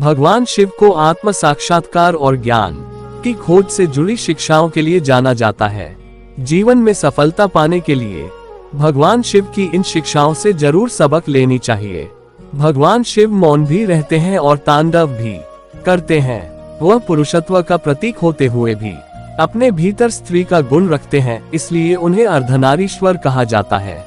भगवान शिव को आत्म साक्षात्कार और ज्ञान की खोज से जुड़ी शिक्षाओं के लिए जाना जाता है। जीवन में सफलता पाने के लिए भगवान शिव की इन शिक्षाओं से जरूर सबक लेनी चाहिए। भगवान शिव मौन भी रहते हैं और तांडव भी करते हैं। वह पुरुषत्व का प्रतीक होते हुए भी अपने भीतर स्त्री का गुण रखते हैं, इसलिए उन्हें अर्धनारीश्वर कहा जाता है।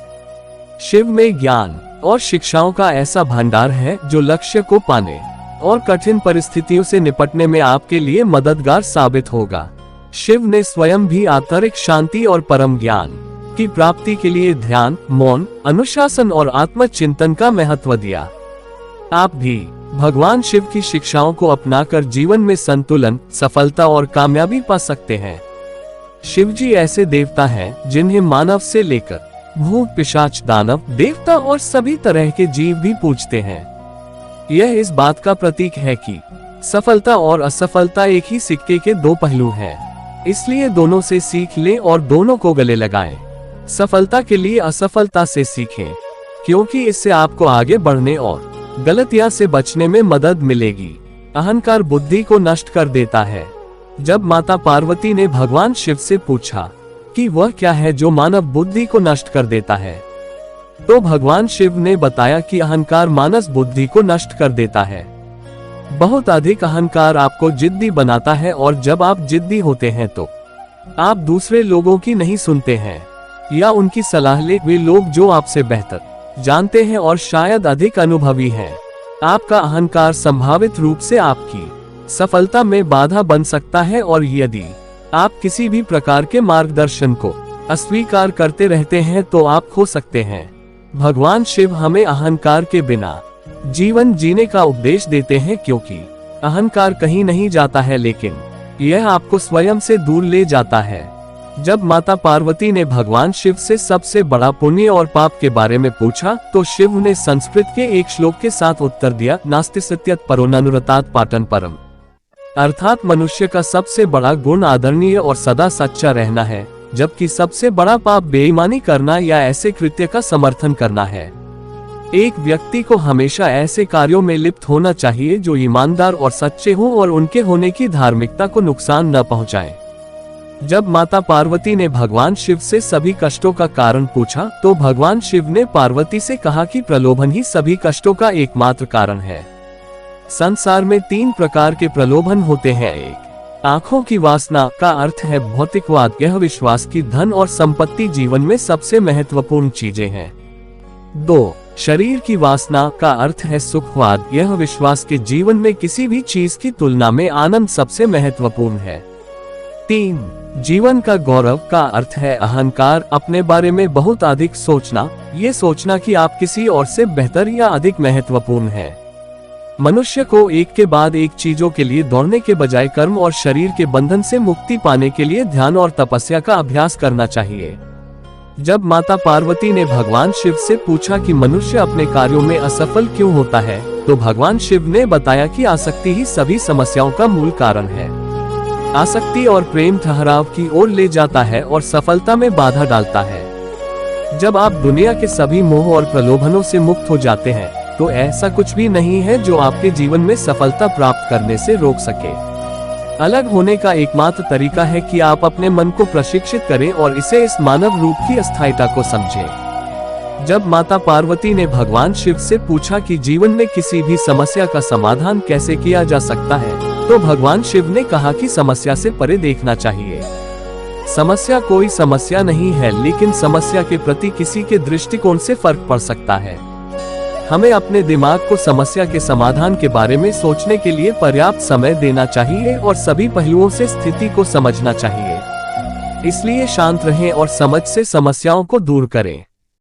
शिव में ज्ञान और शिक्षाओं का ऐसा भंडार है जो लक्ष्य को पाने और कठिन परिस्थितियों से निपटने में आपके लिए मददगार साबित होगा। शिव ने स्वयं भी आंतरिक शांति और परम ज्ञान की प्राप्ति के लिए ध्यान, मौन, अनुशासन और आत्मचिंतन का महत्व दिया। आप भी भगवान शिव की शिक्षाओं को अपनाकर जीवन में संतुलन, सफलता और कामयाबी पा सकते हैं। शिव जी ऐसे देवता हैं जिन्हें मानव से लेकर भूत, पिशाच, दानव, देवता और सभी तरह के जीव भी पूजते हैं। यह इस बात का प्रतीक है कि सफलता और असफलता एक ही सिक्के के दो पहलू हैं। इसलिए दोनों से सीख लें और दोनों को गले लगाएं। सफलता के लिए असफलता से सीखें, क्योंकि इससे आपको आगे बढ़ने और गलतियां से बचने में मदद मिलेगी। अहंकार बुद्धि को नष्ट कर देता है। जब माता पार्वती ने भगवान शिव से पूछा कि वह क्या है जो मानव बुद्धि को नष्ट कर देता है, तो भगवान शिव ने बताया कि अहंकार मानस बुद्धि को नष्ट कर देता है। बहुत अधिक अहंकार आपको जिद्दी बनाता है और जब आप जिद्दी होते हैं तो आप दूसरे लोगों की नहीं सुनते हैं या उनकी सलाह ले वे लोग जो आपसे बेहतर जानते हैं और शायद अधिक अनुभवी हैं। आपका अहंकार संभावित रूप से आपकी सफलता में बाधा बन सकता है और यदि आप किसी भी प्रकार के मार्गदर्शन को अस्वीकार करते रहते हैं तो आप खो सकते हैं। भगवान शिव हमें अहंकार के बिना जीवन जीने का उपदेश देते हैं, क्योंकि अहंकार कहीं नहीं जाता है लेकिन यह आपको स्वयं से दूर ले जाता है। जब माता पार्वती ने भगवान शिव से सबसे बड़ा पुण्य और पाप के बारे में पूछा तो शिव ने संस्कृत के एक श्लोक के साथ उत्तर दिया, नास्ति सत्यत परो ननुरतात् पाटन परम। अर्थात मनुष्य का सबसे बड़ा गुण आदरणीय और सदा सच्चा रहना है, जबकि सबसे बड़ा पाप बेईमानी करना या ऐसे कृत्य का समर्थन करना है। एक व्यक्ति को हमेशा ऐसे कार्यों में लिप्त होना चाहिए जो ईमानदार और सच्चे हों और उनके होने की धार्मिकता को नुकसान न पहुंचाए। जब माता पार्वती ने भगवान शिव से सभी कष्टों का कारण पूछा तो भगवान शिव ने पार्वती से कहा कि प्रलोभन ही सभी कष्टों का एकमात्र कारण है। संसार में 3 प्रकार के प्रलोभन होते हैं। एक, आंखों की वासना का अर्थ है भौतिकवाद। यह विश्वास की धन और संपत्ति जीवन में सबसे महत्वपूर्ण चीजें हैं। 2, शरीर की वासना का अर्थ है सुखवाद। यह विश्वास के जीवन में किसी भी चीज की तुलना में आनंद सबसे महत्वपूर्ण है। 3, जीवन का गौरव का अर्थ है अहंकार, अपने बारे में बहुत अधिक सोचना। ये सोचना कि आप किसी और से बेहतर या अधिक महत्वपूर्ण है। मनुष्य को एक के बाद एक चीजों के लिए दौड़ने के बजाय कर्म और शरीर के बंधन से मुक्ति पाने के लिए ध्यान और तपस्या का अभ्यास करना चाहिए। जब माता पार्वती ने भगवान शिव से पूछा कि मनुष्य अपने कार्यों में असफल क्यों होता है, तो भगवान शिव ने बताया कि आसक्ति ही सभी समस्याओं का मूल कारण है। आसक्ति और प्रेम ठहराव की ओर ले जाता है और सफलता में बाधा डालता है। जब आप दुनिया के सभी मोह और प्रलोभनों से मुक्त हो जाते हैं तो ऐसा कुछ भी नहीं है जो आपके जीवन में सफलता प्राप्त करने से रोक सके। अलग होने का एकमात्र तरीका है कि आप अपने मन को प्रशिक्षित करें और इसे इस मानव रूप की अस्थायिता को समझें। जब माता पार्वती ने भगवान शिव से पूछा कि जीवन में किसी भी समस्या का समाधान कैसे किया जा सकता है, तो भगवान शिव ने कहा कि समस्या से परे देखना चाहिए। समस्या कोई समस्या नहीं है, लेकिन समस्या के प्रति किसी के दृष्टिकोण से फर्क पड़ सकता है। हमें अपने दिमाग को समस्या के समाधान के बारे में सोचने के लिए पर्याप्त समय देना चाहिए और सभी पहलुओं से स्थिति को समझना चाहिए। इसलिए शांत रहें और समझ से समस्याओं को दूर करें।